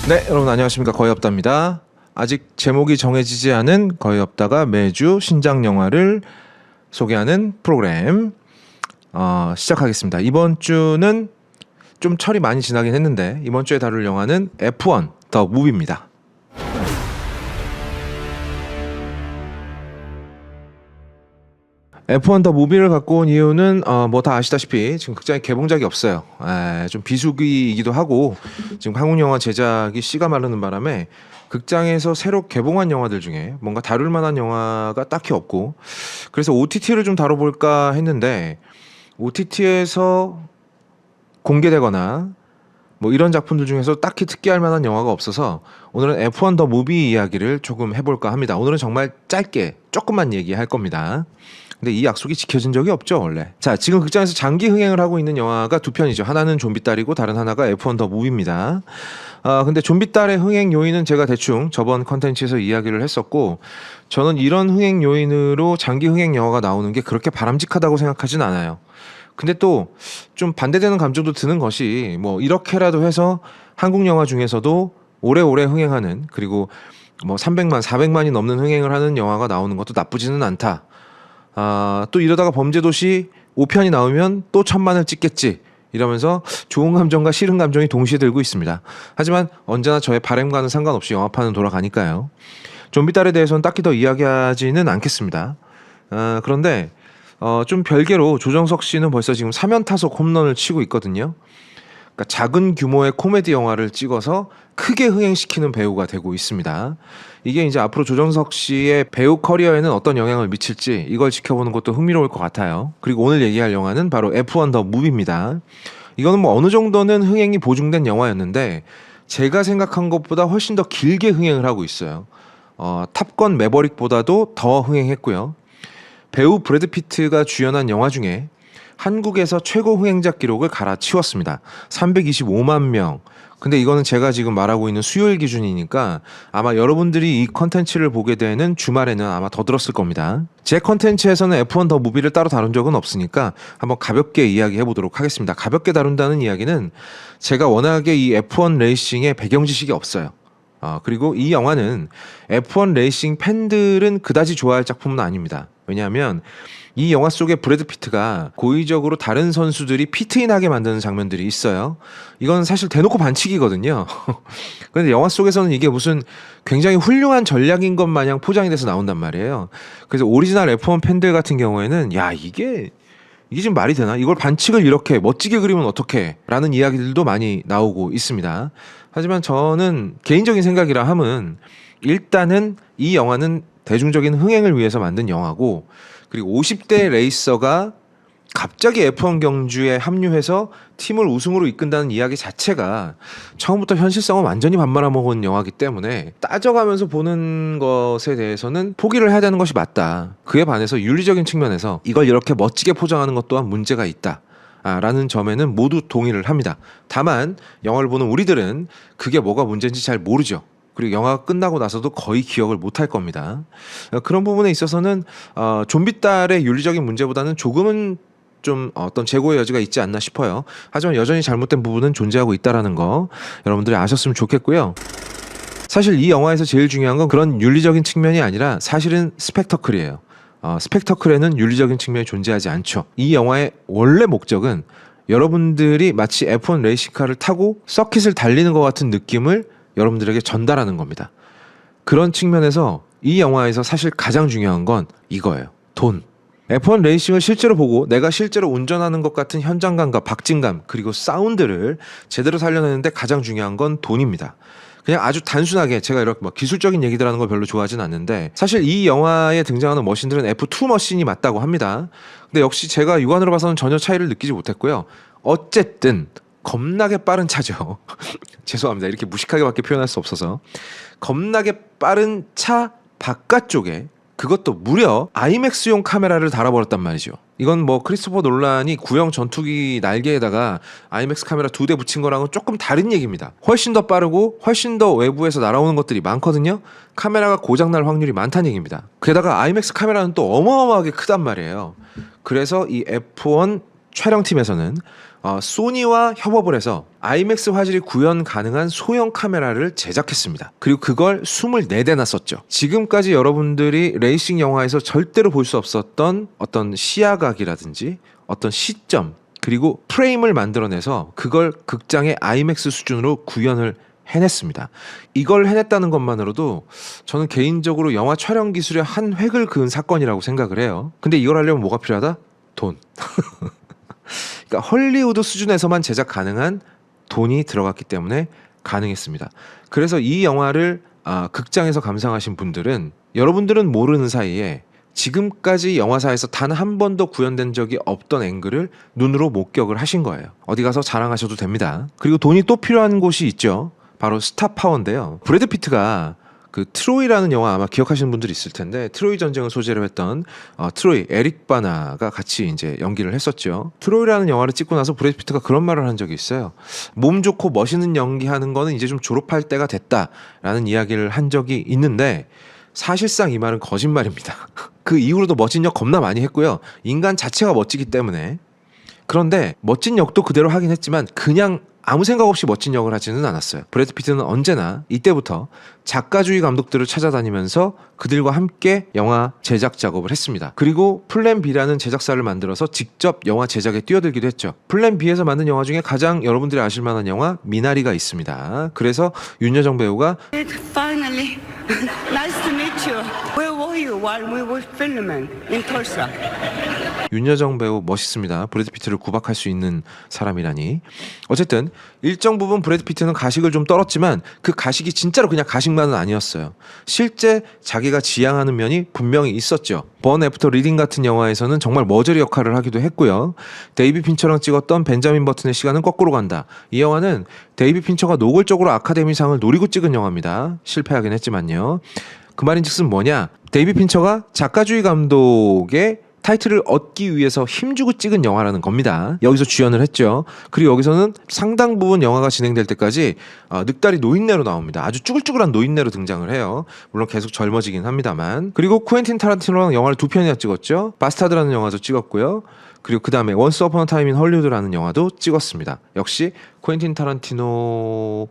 네, 여러분 안녕하십니까. 거의 없답니다. 아직 제목이 정해지지 않은 거의 없다가 매주 신작 영화를 소개하는 프로그램 시작하겠습니다. 이번 주는 좀 철이 많이 지나긴 했는데 이번 주에 다룰 영화는 F1 더 무비입니다. F1 더 무비를 갖고 온 이유는 뭐 다 아시다시피 지금 극장에 개봉작이 없어요. 좀 비수기이기도 하고 지금 한국 영화 제작이 씨가 마르는 바람에 극장에서 새로 개봉한 영화들 중에 뭔가 다룰 만한 영화가 딱히 없고, 그래서 OTT를 좀 다뤄볼까 했는데 OTT에서 공개되거나 뭐 이런 작품들 중에서 딱히 특기할 만한 영화가 없어서 오늘은 F1 더 무비 이야기를 조금 해볼까 합니다. 오늘은 정말 짧게 조금만 얘기할 겁니다. 근데 이 약속이 지켜진 적이 없죠, 원래. 자, 지금 극장에서 장기 흥행을 하고 있는 영화가 두 편이죠. 하나는 좀비딸이고 다른 하나가 F1 더 무비입니다. 근데 좀비딸의 흥행 요인은 제가 대충 저번 컨텐츠에서 이야기를 했었고, 저는 이런 흥행 요인으로 장기 흥행 영화가 나오는 게 그렇게 바람직하다고 생각하진 않아요. 근데 또 좀 반대되는 감정도 드는 것이, 뭐 이렇게라도 해서 한국 영화 중에서도 오래오래 흥행하는, 그리고 뭐 300만, 400만이 넘는 흥행을 하는 영화가 나오는 것도 나쁘지는 않다. 또 이러다가 범죄도시 5편이 나오면 또 1000만을 찍겠지 이러면서 좋은 감정과 싫은 감정이 동시에 들고 있습니다. 하지만 언제나 저의 바람과는 상관없이 영화판은 돌아가니까요. 좀비딸에 대해서는 딱히 더 이야기하지는 않겠습니다. 그런데 좀 별개로 조정석 씨는 벌써 지금 3연타석 홈런을 치고 있거든요. 그러니까 작은 규모의 코미디 영화를 찍어서 크게 흥행시키는 배우가 되고 있습니다. 이게 이제 앞으로 조정석 씨의 배우 커리어에는 어떤 영향을 미칠지 이걸 지켜보는 것도 흥미로울 것 같아요. 그리고 오늘 얘기할 영화는 바로 F1 더 무비입니다. 이거는 뭐 어느 정도는 흥행이 보증된 영화였는데 제가 생각한 것보다 훨씬 더 길게 흥행을 하고 있어요. 탑건 매버릭보다도 더 흥행했고요. 배우 브래드 피트가 주연한 영화 중에 한국에서 최고 흥행자 기록을 갈아치웠습니다. 325만 명. 근데 이거는 제가 지금 말하고 있는 수요일 기준이니까 아마 여러분들이 이 컨텐츠를 보게 되는 주말에는 아마 더 들었을 겁니다. 제 컨텐츠에서는 F1 더 무비를 따로 다룬 적은 없으니까 한번 가볍게 이야기해 보도록 하겠습니다. 가볍게 다룬다는 이야기는 제가 워낙에 이 F1 레이싱의 배경 지식이 없어요. 그리고 이 영화는 F1 레이싱 팬들은 그다지 좋아할 작품은 아닙니다. 왜냐하면 이 영화 속에 브래드 피트가 고의적으로 다른 선수들이 피트인하게 만드는 장면들이 있어요. 이건 사실 대놓고 반칙이거든요. 그런데 영화 속에서는 이게 무슨 굉장히 훌륭한 전략인 것 마냥 포장이 돼서 나온단 말이에요. 그래서 오리지널 F1 팬들 같은 경우에는 야, 이게 지금 말이 되나? 이걸 반칙을 이렇게 멋지게 그리면 어떡해? 라는 이야기들도 많이 나오고 있습니다. 하지만 저는 개인적인 생각이라 함은 일단은 이 영화는 대중적인 흥행을 위해서 만든 영화고, 그리고 50대 레이서가 갑자기 F1 경주에 합류해서 팀을 우승으로 이끈다는 이야기 자체가 처음부터 현실성은 완전히 밥 말아먹은 영화이기 때문에 따져가면서 보는 것에 대해서는 포기를 해야 되는 것이 맞다. 그에 반해서 윤리적인 측면에서 이걸 이렇게 멋지게 포장하는 것 또한 문제가 있다. 라는 점에는 모두 동의를 합니다. 다만 영화를 보는 우리들은 그게 뭐가 문제인지 잘 모르죠. 그리고 영화가 끝나고 나서도 거의 기억을 못할 겁니다. 그런 부분에 있어서는 좀비딸의 윤리적인 문제보다는 조금은 좀 어떤 재고의 여지가 있지 않나 싶어요. 하지만 여전히 잘못된 부분은 존재하고 있다는 거 여러분들이 아셨으면 좋겠고요. 사실 이 영화에서 제일 중요한 건 그런 윤리적인 측면이 아니라 사실은 스펙터클이에요. 스펙터클에는 윤리적인 측면이 존재하지 않죠. 이 영화의 원래 목적은 여러분들이 마치 F1 레이싱카를 타고 서킷을 달리는 것 같은 느낌을 여러분들에게 전달하는 겁니다. 그런 측면에서 이 영화에서 사실 가장 중요한 건 이거예요. 돈. F1 레이싱을 실제로 보고 내가 실제로 운전하는 것 같은 현장감과 박진감, 그리고 사운드를 제대로 살려내는데 가장 중요한 건 돈입니다. 그냥 아주 단순하게 제가 이렇게 뭐 기술적인 얘기들 하는 걸 별로 좋아하진 않는데, 사실 이 영화에 등장하는 머신들은 F2 머신이 맞다고 합니다. 근데 역시 제가 육안으로 봐서는 전혀 차이를 느끼지 못했고요. 어쨌든 겁나게 빠른 차죠. 죄송합니다. 이렇게 무식하게밖에 표현할 수 없어서. 겁나게 빠른 차 바깥쪽에 그것도 무려 아이맥스용 카메라를 달아버렸단 말이죠. 이건 뭐 크리스토퍼 놀란이 구형 전투기 날개에다가 아이맥스 카메라 2대 붙인 거랑은 조금 다른 얘기입니다. 훨씬 더 빠르고 훨씬 더 외부에서 날아오는 것들이 많거든요. 카메라가 고장날 확률이 많다는 얘기입니다. 게다가 아이맥스 카메라는 또 어마어마하게 크단 말이에요. 그래서 이 F1 촬영팀에서는 소니와 협업을 해서 IMAX 화질이 구현 가능한 소형 카메라를 제작했습니다. 그리고 그걸 24대나 썼죠. 지금까지 여러분들이 레이싱 영화에서 절대로 볼 수 없었던 어떤 시야각이라든지 어떤 시점 그리고 프레임을 만들어내서 그걸 극장의 IMAX 수준으로 구현을 해냈습니다. 이걸 해냈다는 것만으로도 저는 개인적으로 영화 촬영 기술의 한 획을 그은 사건이라고 생각을 해요. 근데 이걸 하려면 뭐가 필요하다? 돈. 그러니까 헐리우드 수준에서만 제작 가능한 돈이 들어갔기 때문에 가능했습니다. 그래서 이 영화를 극장에서 감상하신 분들은 여러분들은 모르는 사이에 지금까지 영화사에서 단 한 번도 구현된 적이 없던 앵글을 눈으로 목격을 하신 거예요. 어디 가서 자랑하셔도 됩니다. 그리고 돈이 또 필요한 곳이 있죠. 바로 스타파워인데요. 브래드 피트가 그 트로이라는 영화 아마 기억하시는 분들이 있을 텐데 트로이 전쟁을 소재로 했던 트로이 에릭 바나가 같이 이제 연기를 했었죠. 트로이라는 영화를 찍고 나서 브래드 피트가 그런 말을 한 적이 있어요. 몸 좋고 멋있는 연기하는 거는 이제 좀 졸업할 때가 됐다라는 이야기를 한 적이 있는데 사실상 이 말은 거짓말입니다. 그 이후로도 멋진 역 겁나 많이 했고요. 인간 자체가 멋지기 때문에. 그런데 멋진 역도 그대로 하긴 했지만 그냥 아무 생각 없이 멋진 역을 하지는 않았어요. 브래드 피트는 언제나 이때부터 작가주의 감독들을 찾아다니면서 그들과 함께 영화 제작 작업을 했습니다. 그리고 플랜 B라는 제작사를 만들어서 직접 영화 제작에 뛰어들기도 했죠. 플랜 B에서 만든 영화 중에 가장 여러분들이 아실 만한 영화 미나리가 있습니다. 그래서 윤여정 배우가 Finally, nice to meet you. Where were you while we were filming in Tulsa? 윤여정 배우 멋있습니다. 브래드 피트를 구박할 수 있는 사람이라니. 어쨌든 일정 부분 브래드 피트는 가식을 좀 떨었지만 그 가식이 진짜로 그냥 가식만은 아니었어요. 실제 자기가 지향하는 면이 분명히 있었죠. 번 애프터 리딩 같은 영화에서는 정말 머저리 역할을 하기도 했고요. 데이비 핀처랑 찍었던 벤자민 버튼의 시간은 거꾸로 간다. 이 영화는 데이비 핀처가 노골적으로 아카데미상을 노리고 찍은 영화입니다. 실패하긴 했지만요. 그 말인즉슨 뭐냐? 데이비 핀처가 작가주의 감독의 타이틀을 얻기 위해서 힘주고 찍은 영화라는 겁니다. 여기서 주연을 했죠. 그리고 여기서는 상당 부분 영화가 진행될 때까지 늑다리 노인네로 나옵니다. 아주 쭈글쭈글한 노인네로 등장을 해요. 물론 계속 젊어지긴 합니다만. 그리고 쿠엔틴 타란티노랑 영화를 2편이나 찍었죠. 바스타드라는 영화도 찍었고요. 그리고 그 다음에 원스 어폰 어 타임 인 헐리우드라는 영화도 찍었습니다. 역시 쿠엔틴 타란티노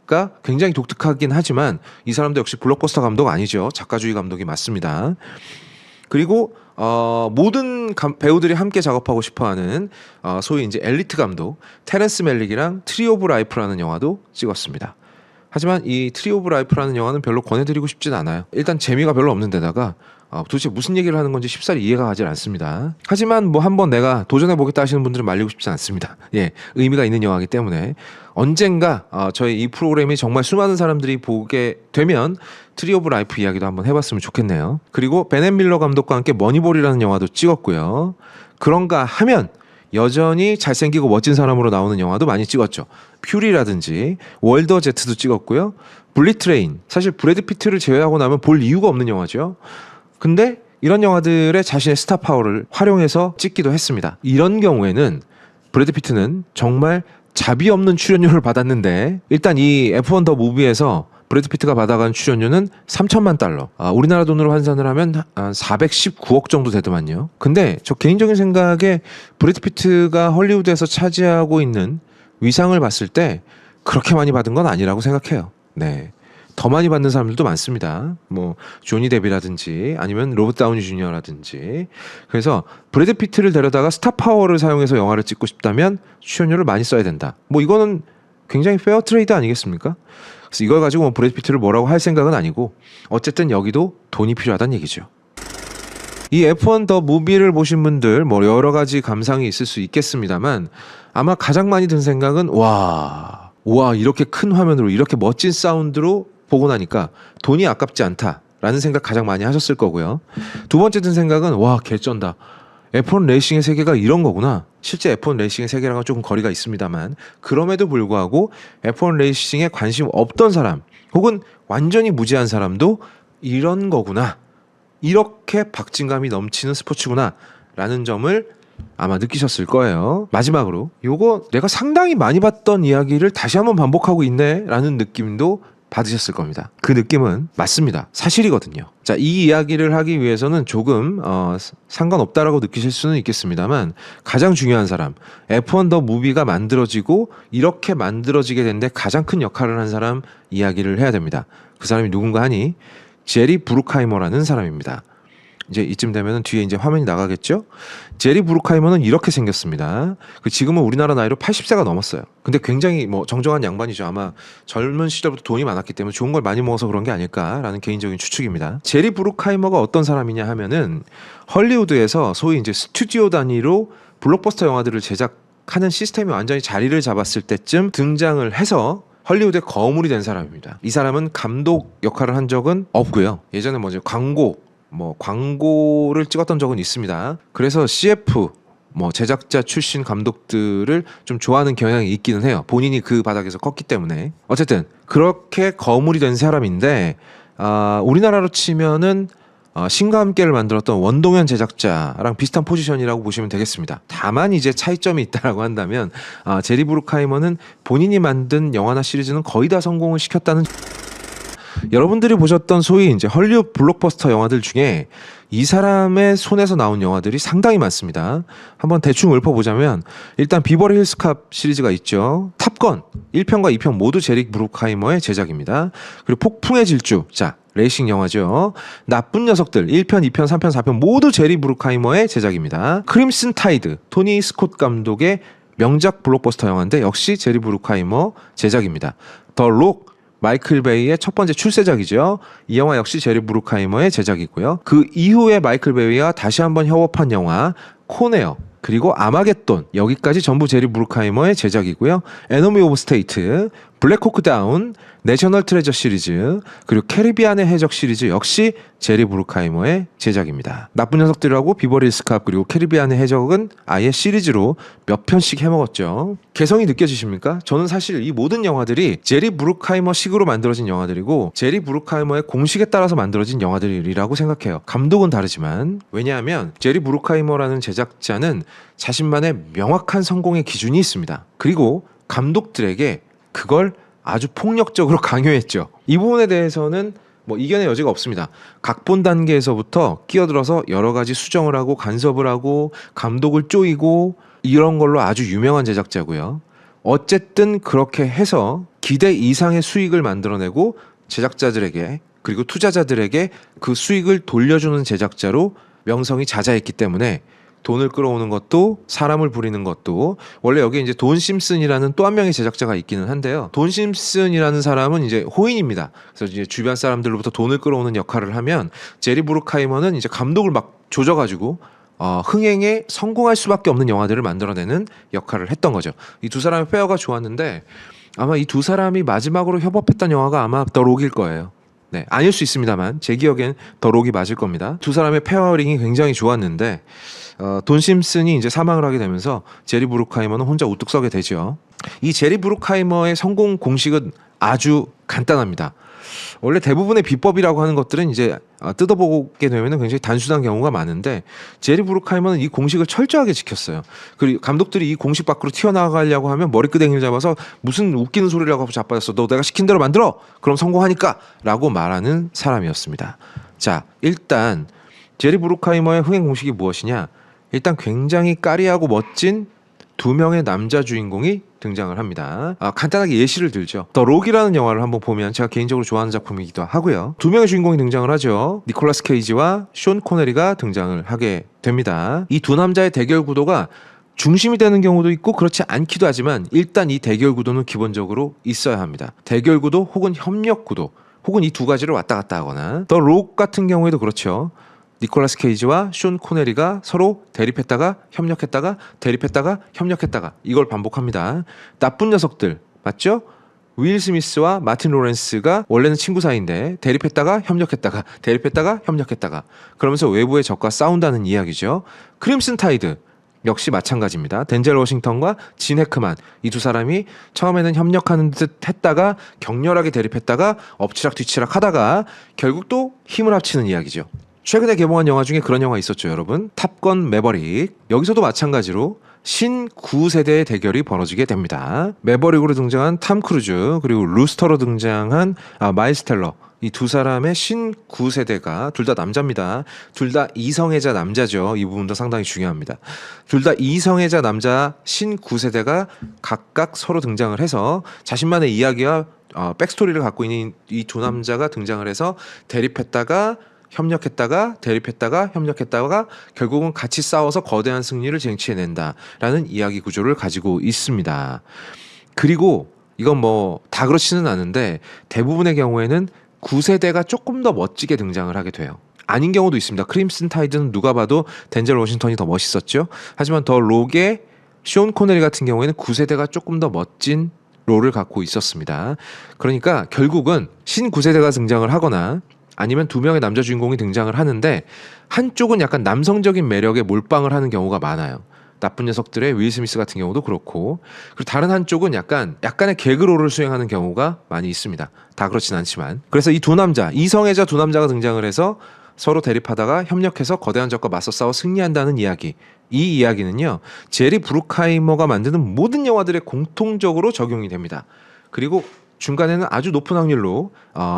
가 굉장히 독특하긴 하지만 이 사람도 역시 블록버스터 감독 아니죠. 작가주의 감독이 맞습니다. 그리고 모든 배우들이 함께 작업하고 싶어하는 소위 이제 엘리트 감독 테렌스 멜릭이랑 트리 오브 라이프라는 영화도 찍었습니다. 하지만 이 트리 오브 라이프라는 영화는 별로 권해드리고 싶진 않아요. 일단 재미가 별로 없는 데다가 도대체 무슨 얘기를 하는 건지 쉽사리 이해가 가지 않습니다. 하지만 뭐 한번 내가 도전해보겠다 하시는 분들은 말리고 싶지 않습니다. 예, 의미가 있는 영화이기 때문에 언젠가 저희 이 프로그램이 정말 수많은 사람들이 보게 되면 트리 오브 라이프 이야기도 한번 해봤으면 좋겠네요. 그리고 베넷 밀러 감독과 함께 머니볼이라는 영화도 찍었고요. 그런가 하면 여전히 잘생기고 멋진 사람으로 나오는 영화도 많이 찍었죠. 퓨리라든지 월더 제트도 찍었고요. 블리트레인, 사실 브래드 피트를 제외하고 나면 볼 이유가 없는 영화죠. 근데 이런 영화들의 자신의 스타 파워를 활용해서 찍기도 했습니다. 이런 경우에는 브래드 피트는 정말 자비 없는 출연료를 받았는데 일단 이 F1 더 무비에서 브래드 피트가 받아간 출연료는 3천만 달러. 우리나라 돈으로 환산을 하면 한 419억 정도 되더만요. 근데 저 개인적인 생각에 브래드 피트가 헐리우드에서 차지하고 있는 위상을 봤을 때 그렇게 많이 받은 건 아니라고 생각해요. 네. 더 많이 받는 사람들도 많습니다. 뭐 조니 뎁이라든지 아니면 로버트 다우니 주니어라든지. 그래서 브래드 피트를 데려다가 스타 파워를 사용해서 영화를 찍고 싶다면 출연료를 많이 써야 된다. 뭐 이거는 굉장히 페어 트레이드 아니겠습니까? 그래서 이걸 가지고 뭐 브래드 피트를 뭐라고 할 생각은 아니고 어쨌든 여기도 돈이 필요하다는 얘기죠. 이 F1 더 무비를 보신 분들 뭐 여러 가지 감상이 있을 수 있겠습니다만 아마 가장 많이 든 생각은 와 이렇게 큰 화면으로 이렇게 멋진 사운드로 보고 나니까 돈이 아깝지 않다라는 생각 가장 많이 하셨을 거고요. 두 번째 든 생각은 와 개쩐다. F1 레이싱의 세계가 이런 거구나. 실제 F1 레이싱의 세계랑은 조금 거리가 있습니다만 그럼에도 불구하고 F1 레이싱에 관심 없던 사람 혹은 완전히 무지한 사람도 이런 거구나. 이렇게 박진감이 넘치는 스포츠구나 라는 점을 아마 느끼셨을 거예요. 마지막으로 요거 내가 상당히 많이 봤던 이야기를 다시 한번 반복하고 있네 라는 느낌도 받으셨을 겁니다. 그 느낌은 맞습니다. 사실이거든요. 자, 이 이야기를 하기 위해서는 조금 상관없다라고 느끼실 수는 있겠습니다만 가장 중요한 사람, F1 더 무비가 만들어지고 이렇게 만들어지게 된 데 가장 큰 역할을 한 사람 이야기를 해야 됩니다. 그 사람이 누군가 하니 제리 브루크하이머라는 사람입니다. 이제 이쯤 되면은 뒤에 이제 화면이 나가겠죠? 제리 브루크하이머는 이렇게 생겼습니다. 지금은 우리나라 나이로 80세가 넘었어요. 근데 굉장히 뭐 정정한 양반이죠. 아마 젊은 시절부터 돈이 많았기 때문에 좋은 걸 많이 먹어서 그런 게 아닐까라는 개인적인 추측입니다. 제리 브루크하이머가 어떤 사람이냐 하면은 헐리우드에서 소위 이제 스튜디오 단위로 블록버스터 영화들을 제작하는 시스템이 완전히 자리를 잡았을 때쯤 등장을 해서 헐리우드의 거물이 된 사람입니다. 이 사람은 감독 역할을 한 적은 없고요. 예전에 먼저 광고를 찍었던 적은 있습니다. 그래서 CF 제작자 출신 감독들을 좀 좋아하는 경향이 있기는 해요. 본인이 그 바닥에서 컸기 때문에. 어쨌든 그렇게 거물이 된 사람인데 우리나라로 치면은 신과 함께를 만들었던 원동현 제작자랑 비슷한 포지션이라고 보시면 되겠습니다. 다만 이제 차이점이 있다라고 한다면 제리 브루크하이머는 본인이 만든 영화나 시리즈는 거의 다 성공을 시켰다는. 여러분들이 보셨던 소위 이제 헐리우드 블록버스터 영화들 중에 이 사람의 손에서 나온 영화들이 상당히 많습니다. 한번 대충 읊어보자면 일단 비버리 힐스 캅 시리즈가 있죠. 탑건 1편과 2편 모두 제리 브루크하이머의 제작입니다. 그리고 폭풍의 질주, 자 레이싱 영화죠. 나쁜 녀석들 1편, 2편, 3편, 4편 모두 제리 브루크하이머의 제작입니다. 크림슨 타이드 토니 스콧 감독의 명작 블록버스터 영화인데 역시 제리 브루크하이머 제작입니다. 더 록 마이클 베이의 첫 번째 출세작이죠. 이 영화 역시 제리 브루크하이머의 제작이고요. 그 이후에 마이클 베이와 다시 한번 협업한 영화 코네어 그리고 아마겟돈 여기까지 전부 제리 브루크하이머의 제작이고요. 에너미 오브 스테이트, 블랙호크 다운, 내셔널 트레저 시리즈 그리고 캐리비안의 해적 시리즈 역시 제리 브루크하이머의 제작입니다. 나쁜 녀석들하고 비버리 힐스 캅 그리고 캐리비안의 해적은 아예 시리즈로 몇 편씩 해먹었죠. 개성이 느껴지십니까? 저는 사실 이 모든 영화들이 제리 브루크하이머 식으로 만들어진 영화들이고 제리 브루크하이머의 공식에 따라서 만들어진 영화들이라고 생각해요. 감독은 다르지만 왜냐하면 제리 브루크하이머라는 제작자는 자신만의 명확한 성공의 기준이 있습니다. 그리고 감독들에게 그걸 아주 폭력적으로 강요했죠. 이 부분에 대해서는 이견의 여지가 없습니다. 각본 단계에서부터 끼어들어서 여러 가지 수정을 하고 간섭을 하고 감독을 쪼이고 이런 걸로 아주 유명한 제작자고요. 어쨌든 그렇게 해서 기대 이상의 수익을 만들어내고 제작자들에게 그리고 투자자들에게 그 수익을 돌려주는 제작자로 명성이 자자했기 때문에 돈을 끌어오는 것도 사람을 부리는 것도 원래 여기 이제 돈 심슨이라는 또 한 명의 제작자가 있기는 한데요. 돈 심슨이라는 사람은 이제 호인입니다. 그래서 이제 주변 사람들로부터 돈을 끌어오는 역할을 하면 제리 브루크하이머는 이제 감독을 막 조져가지고 흥행에 성공할 수밖에 없는 영화들을 만들어내는 역할을 했던 거죠. 이 두 사람의 페어가 좋았는데 아마 이 두 사람이 마지막으로 협업했던 영화가 아마 더 록일 거예요. 네, 아닐 수 있습니다만 제 기억엔 더 록이 맞을 겁니다. 두 사람의 페어링이 굉장히 좋았는데 돈 심슨이 이제 사망을 하게 되면서 제리 브루크하이머는 혼자 우뚝 서게 되죠. 이 제리 브루크하이머의 성공 공식은 아주 간단합니다. 원래 대부분의 비법이라고 하는 것들은 이제 뜯어보게 되면 굉장히 단순한 경우가 많은데 제리 브루크하이머는 이 공식을 철저하게 지켰어요. 그리고 감독들이 이 공식 밖으로 튀어나가려고 하면 머리끄댕이를 잡아서 무슨 웃기는 소리를 하고 자빠졌어. 너 내가 시킨 대로 만들어. 그럼 성공하니까 라고 말하는 사람이었습니다. 자, 일단 제리 브루크하이머의 흥행 공식이 무엇이냐. 일단 굉장히 까리하고 멋진 두 명의 남자 주인공이 등장을 합니다. 간단하게 예시를 들죠. 더 록이라는 영화를 한번 보면 제가 개인적으로 좋아하는 작품이기도 하고요. 두 명의 주인공이 등장을 하죠. 니콜라스 케이지와 숀 코네리가 등장을 하게 됩니다. 이 두 남자의 대결 구도가 중심이 되는 경우도 있고 그렇지 않기도 하지만 일단 이 대결 구도는 기본적으로 있어야 합니다. 대결 구도 혹은 협력 구도 혹은 이 두 가지를 왔다 갔다 하거나 더 록 같은 경우에도 그렇죠. 니콜라스 케이지와 숀 코네리가 서로 대립했다가 협력했다가 대립했다가 협력했다가 이걸 반복합니다. 나쁜 녀석들 맞죠? 윌 스미스와 마틴 로렌스가 원래는 친구 사이인데 대립했다가 협력했다가 대립했다가 협력했다가 그러면서 외부의 적과 싸운다는 이야기죠. 크림슨 타이드 역시 마찬가지입니다. 덴젤 워싱턴과 진 해크만 이 두 사람이 처음에는 협력하는 듯 했다가 격렬하게 대립했다가 엎치락 뒤치락 하다가 결국 또 힘을 합치는 이야기죠. 최근에 개봉한 영화 중에 그런 영화 있었죠, 여러분. 탑건 매버릭. 여기서도 마찬가지로 신 9세대의 대결이 벌어지게 됩니다. 매버릭으로 등장한 탐 크루즈 그리고 루스터로 등장한 마일스 텔러, 이 두 사람의 신 9세대가 둘 다 남자입니다. 둘 다 이성애자 남자죠. 이 부분도 상당히 중요합니다. 둘 다 이성애자 남자 신 9세대가 각각 서로 등장을 해서 자신만의 이야기와 백스토리를 갖고 있는 이 두 남자가 등장을 해서 대립했다가 협력했다가 대립했다가 협력했다가 결국은 같이 싸워서 거대한 승리를 쟁취해낸다라는 이야기 구조를 가지고 있습니다. 그리고 이건 뭐 다 그렇지는 않은데 대부분의 경우에는 9세대가 조금 더 멋지게 등장을 하게 돼요. 아닌 경우도 있습니다. 크림슨 타이드는 누가 봐도 덴젤 워싱턴이 더 멋있었죠. 하지만 더 록의 쇼온 코네리 같은 경우에는 9세대가 조금 더 멋진 롤을 갖고 있었습니다. 그러니까 결국은 신 9세대가 등장을 하거나 아니면 두 명의 남자 주인공이 등장을 하는데 한쪽은 약간 남성적인 매력에 몰빵을 하는 경우가 많아요. 나쁜 녀석들의 윌 스미스 같은 경우도 그렇고, 그리고 다른 한쪽은 약간의 개그롤을 수행하는 경우가 많이 있습니다. 다 그렇진 않지만. 그래서 이 두 남자, 이성애자 두 남자가 등장을 해서 서로 대립하다가 협력해서 거대한 적과 맞서 싸워 승리한다는 이야기. 이 이야기는요, 제리 브루크하이머가 만드는 모든 영화들에 공통적으로 적용이 됩니다. 그리고 중간에는 아주 높은 확률로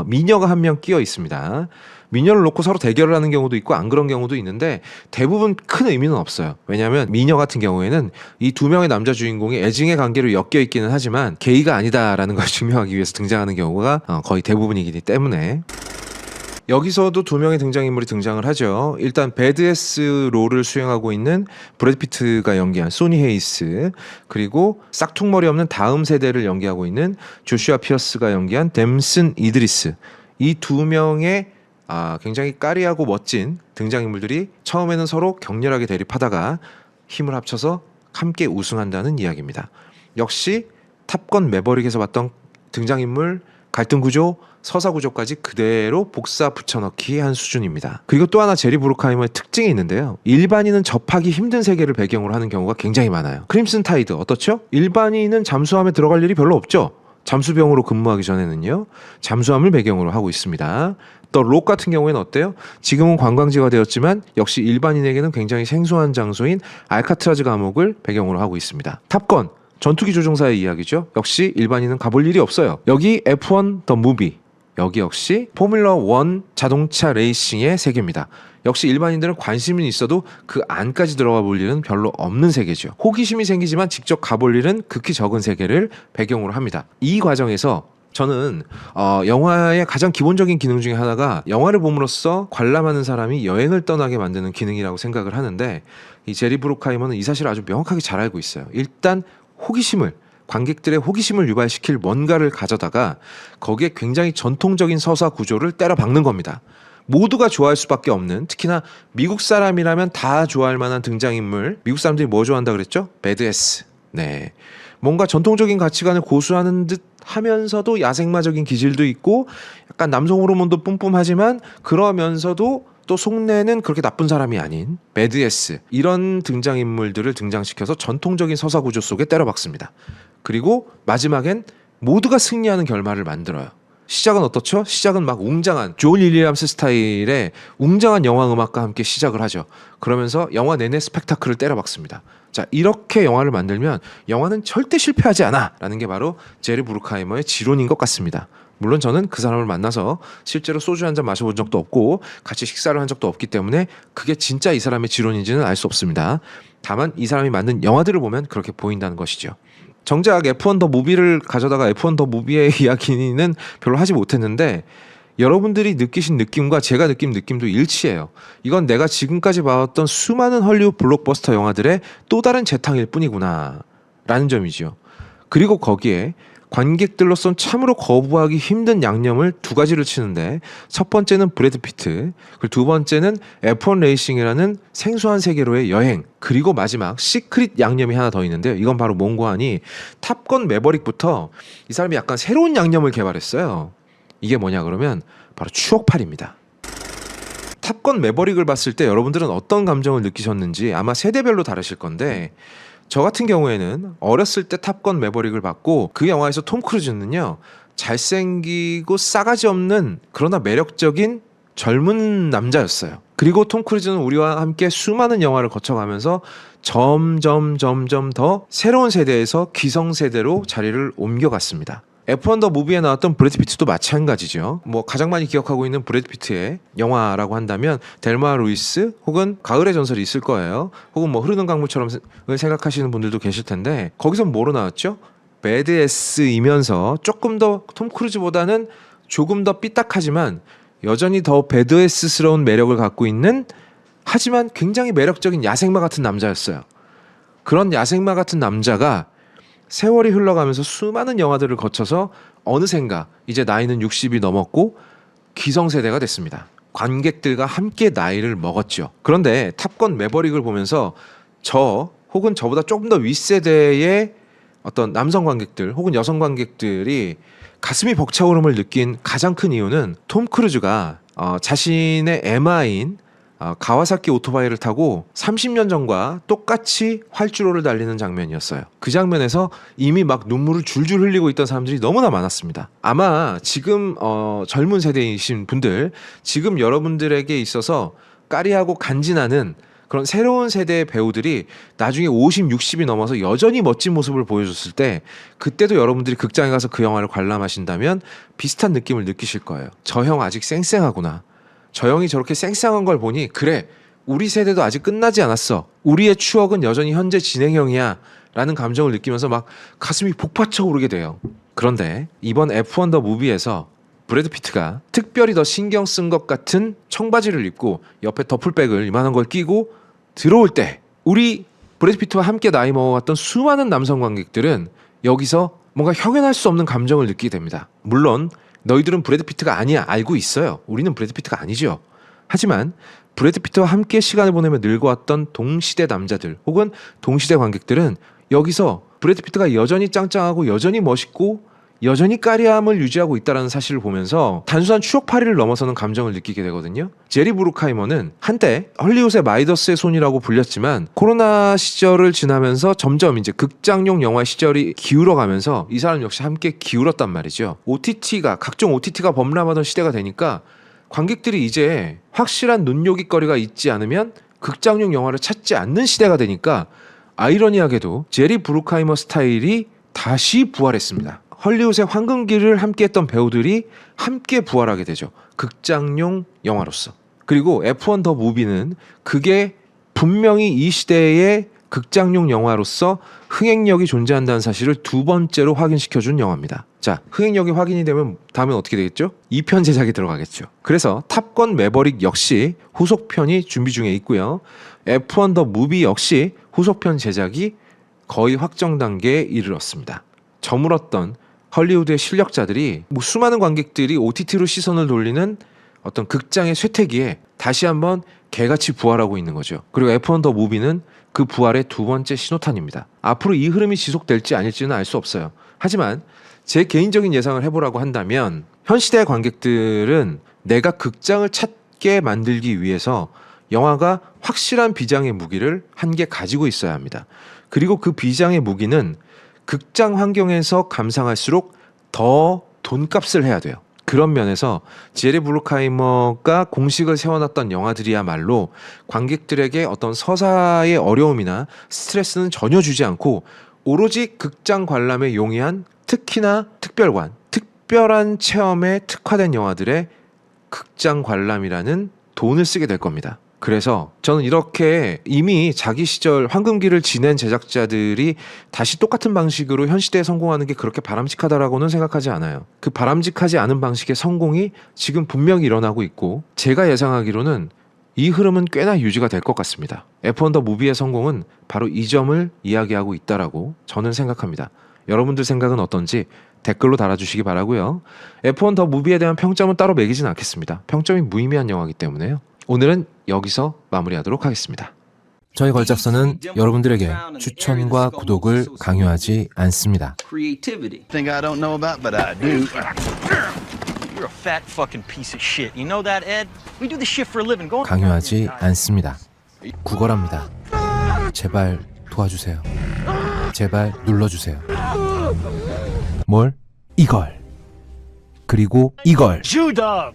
미녀가 한 명 끼어 있습니다. 미녀를 놓고 서로 대결을 하는 경우도 있고 안 그런 경우도 있는데 대부분 큰 의미는 없어요. 왜냐하면 미녀 같은 경우에는 이 두 명의 남자 주인공이 애증의 관계로 엮여 있기는 하지만 게이가 아니다라는 걸 증명하기 위해서 등장하는 경우가 거의 대부분이기 때문에 여기서도 두 명의 등장인물이 등장을 하죠. 일단 배드에스 롤을 수행하고 있는 브래드 피트가 연기한 소니 헤이스, 그리고 싹퉁머리 없는 다음 세대를 연기하고 있는 조슈아 피어스가 연기한 댐슨 이드리스. 이 두 명의 굉장히 까리하고 멋진 등장인물들이 처음에는 서로 격렬하게 대립하다가 힘을 합쳐서 함께 우승한다는 이야기입니다. 역시 탑건 매버릭에서 봤던 등장인물 갈등 구조, 서사 구조까지 그대로 복사 붙여넣기 한 수준입니다. 그리고 또 하나 제리 브루크하이머의 특징이 있는데요. 일반인은 접하기 힘든 세계를 배경으로 하는 경우가 굉장히 많아요. 크림슨 타이드 어떻죠? 일반인은 잠수함에 들어갈 일이 별로 없죠. 잠수병으로 근무하기 전에는요. 잠수함을 배경으로 하고 있습니다. 또 록 같은 경우에는 어때요? 지금은 관광지가 되었지만 역시 일반인에게는 굉장히 생소한 장소인 알카트라즈 감옥을 배경으로 하고 있습니다. 탑건 전투기 조종사의 이야기죠. 역시 일반인은 가볼 일이 없어요. 여기 F1 더 무비, 여기 역시 포뮬러 1 자동차 레이싱의 세계입니다. 역시 일반인들은 관심은 있어도 그 안까지 들어가 볼 일은 별로 없는 세계죠. 호기심이 생기지만 직접 가볼 일은 극히 적은 세계를 배경으로 합니다. 이 과정에서 저는 영화의 가장 기본적인 기능 중에 하나가 영화를 봄으로써 관람하는 사람이 여행을 떠나게 만드는 기능이라고 생각을 하는데, 이 제리 브루크하이머는 이 사실을 아주 명확하게 잘 알고 있어요. 일단 관객들의 호기심을 유발시킬 뭔가를 가져다가 거기에 굉장히 전통적인 서사 구조를 때려 박는 겁니다. 모두가 좋아할 수밖에 없는, 특히나 미국 사람이라면 다 좋아할 만한 등장인물. 미국 사람들이 뭐 좋아한다 그랬죠? 배드에스. 네. 뭔가 전통적인 가치관을 고수하는 듯 하면서도 야생마적인 기질도 있고 약간 남성 호르몬도 뿜뿜하지만 그러면서도 또 속내는 그렇게 나쁜 사람이 아닌 배드에스, 이런 등장인물들을 등장시켜서 전통적인 서사 구조 속에 때려박습니다. 그리고 마지막엔 모두가 승리하는 결말을 만들어요. 시작은 어떻죠? 시작은 막 웅장한 존 윌리엄스 스타일의 웅장한 영화 음악과 함께 시작을 하죠. 그러면서 영화 내내 스펙타클을 때려박습니다. 자, 이렇게 영화를 만들면 영화는 절대 실패하지 않아 라는 게 바로 제리 브루크하이머의 지론인 것 같습니다. 물론 저는 그 사람을 만나서 실제로 소주 한 잔 마셔본 적도 없고 같이 식사를 한 적도 없기 때문에 그게 진짜 이 사람의 지론인지는 알 수 없습니다. 다만 이 사람이 만든 영화들을 보면 그렇게 보인다는 것이죠. 정작 F1 더 무비를 가져다가 F1 더 무비의 이야기는 별로 하지 못했는데, 여러분들이 느끼신 느낌과 제가 느낀 느낌도 일치해요. 이건 내가 지금까지 봐왔던 수많은 헐리우드 블록버스터 영화들의 또 다른 재탕일 뿐이구나 라는 점이죠. 그리고 거기에 관객들로선 참으로 거부하기 힘든 양념을 두 가지를 치는데, 첫 번째는 브래드 피트, 그리고 두 번째는 F1 레이싱이라는 생소한 세계로의 여행, 그리고 마지막 시크릿 양념이 하나 더 있는데요. 이건 바로 뭔고 하니 탑건 매버릭부터 이 사람이 약간 새로운 양념을 개발했어요. 이게 뭐냐 그러면 바로 추억팔이입니다. 탑건 매버릭을 봤을 때 여러분들은 어떤 감정을 느끼셨는지 아마 세대별로 다르실 건데, 저 같은 경우에는 어렸을 때 탑건 매버릭을 봤고 그 영화에서 톰 크루즈는요, 잘생기고 싸가지 없는 그러나 매력적인 젊은 남자였어요. 그리고 톰 크루즈는 우리와 함께 수많은 영화를 거쳐가면서 점점 더 새로운 세대에서 기성세대로 자리를 옮겨갔습니다. F1 더 무비에 나왔던 브래드 피트도 마찬가지죠. 뭐 가장 많이 기억하고 있는 브래드 피트의 영화라고 한다면 델마 루이스 혹은 가을의 전설이 있을 거예요. 혹은 뭐 흐르는 강물처럼 생각하시는 분들도 계실 텐데 거기서 뭐로 나왔죠? 배드에스이면서 조금 더 톰 크루즈보다는 조금 더 삐딱하지만 여전히 더 배드에스스러운 매력을 갖고 있는 하지만 굉장히 매력적인 야생마 같은 남자였어요. 그런 야생마 같은 남자가 세월이 흘러가면서 수많은 영화들을 거쳐서 어느샌가 이제 나이는 60이 넘었고 기성세대가 됐습니다. 관객들과 함께 나이를 먹었죠. 그런데 탑건 매버릭을 보면서 저 혹은 저보다 조금 더 윗세대의 어떤 남성 관객들 혹은 여성 관객들이 가슴이 벅차오름을 느낀 가장 큰 이유는 톰 크루즈가 자신의 에마인 가와사키 오토바이를 타고 30년 전과 똑같이 활주로를 달리는 장면이었어요. 그 장면에서 이미 막 눈물을 줄줄 흘리고 있던 사람들이 너무나 많았습니다. 아마 지금 젊은 세대이신 분들, 지금 여러분들에게 있어서 까리하고 간지나는 그런 새로운 세대의 배우들이 나중에 50, 60이 넘어서 여전히 멋진 모습을 보여줬을 때 그때도 여러분들이 극장에 가서 그 영화를 관람하신다면 비슷한 느낌을 느끼실 거예요. 저 형 아직 쌩쌩하구나. 저 형이 저렇게 쌩쌩한 걸 보니 그래 우리 세대도 아직 끝나지 않았어. 우리의 추억은 여전히 현재 진행형이야 라는 감정을 느끼면서 막 가슴이 복받쳐 오르게 돼요. 그런데 이번 F1 더 무비에서 브래드 피트가 특별히 더 신경 쓴 것 같은 청바지를 입고 옆에 더플백을 이만한 걸 끼고 들어올 때 우리 브래드 피트와 함께 나이 먹어갔던 수많은 남성 관객들은 여기서 뭔가 형연할 수 없는 감정을 느끼게 됩니다. 물론 너희들은 브래드 피트가 아니야 알고 있어요. 우리는 브래드 피트가 아니죠. 하지만 브래드 피트와 함께 시간을 보내며 늙어왔던 동시대 남자들 혹은 동시대 관객들은 여기서 브래드 피트가 여전히 짱짱하고 여전히 멋있고 여전히 까리함을 유지하고 있다는 사실을 보면서 단순한 추억팔이를 넘어서는 감정을 느끼게 되거든요. 제리 브루카이머는 한때 헐리우드의 마이더스의 손이라고 불렸지만 코로나 시절을 지나면서 점점 이제 극장용 영화 시절이 기울어가면서 이 사람 역시 함께 기울었단 말이죠. 각종 OTT가 범람하던 시대가 되니까 관객들이 이제 확실한 눈요깃거리가 있지 않으면 극장용 영화를 찾지 않는 시대가 되니까 아이러니하게도 제리 브루카이머 스타일이 다시 부활했습니다. 헐리우드의 황금기를 함께했던 배우들이 함께 부활하게 되죠. 극장용 영화로서. 그리고 F1 더 무비는 그게 분명히 이 시대의 극장용 영화로서 흥행력이 존재한다는 사실을 두 번째로 확인시켜준 영화입니다. 자, 흥행력이 확인이 되면 다음엔 어떻게 되겠죠? 2편 제작이 들어가겠죠. 그래서 탑건 매버릭 역시 후속편이 준비 중에 있고요. F1 더 무비 역시 후속편 제작이 거의 확정 단계에 이르렀습니다. 저물었던 헐리우드의 실력자들이 수많은 관객들이 OTT로 시선을 돌리는 어떤 극장의 쇠퇴기에 다시 한번 개같이 부활하고 있는 거죠. 그리고 F1 더 무비는 그 부활의 두 번째 신호탄입니다. 앞으로 이 흐름이 지속될지 아닐지는 알 수 없어요. 하지만 제 개인적인 예상을 해보라고 한다면 현 시대의 관객들은 내가 극장을 찾게 만들기 위해서 영화가 확실한 비장의 무기를 한 개 가지고 있어야 합니다. 그리고 그 비장의 무기는 극장 환경에서 감상할수록 더 돈값을 해야 돼요. 그런 면에서 제리 브루카이머가 공식을 세워놨던 영화들이야말로 관객들에게 어떤 서사의 어려움이나 스트레스는 전혀 주지 않고 오로지 극장 관람에 용이한 특히나 특별한 체험에 특화된 영화들의 극장 관람이라는 돈을 쓰게 될 겁니다. 그래서 저는 이렇게 이미 자기 시절 황금기를 지낸 제작자들이 다시 똑같은 방식으로 현 시대에 성공하는 게 그렇게 바람직하다라고는 생각하지 않아요. 그 바람직하지 않은 방식의 성공이 지금 분명히 일어나고 있고 제가 예상하기로는 이 흐름은 꽤나 유지가 될 것 같습니다. F1 더 무비의 성공은 바로 이 점을 이야기하고 있다라고 저는 생각합니다. 여러분들 생각은 어떤지 댓글로 달아주시기 바라고요. F1 더 무비에 대한 평점은 따로 매기진 않겠습니다. 평점이 무의미한 영화이기 때문에요. 오늘은 여기서 마무리하도록 하겠습니다. 저희 걸작서는 여러분들에게 추천과 구독을 강요하지 않습니다. Thing I don't know about, but I do. You're a fat fucking piece of shit. You know that, Ed? We do this shit for a living. Go. 강요하지 않습니다. 구걸합니다. 제발 도와주세요. 제발 눌러주세요. 뭘? 이걸. 그리고 이걸. Shoe dog.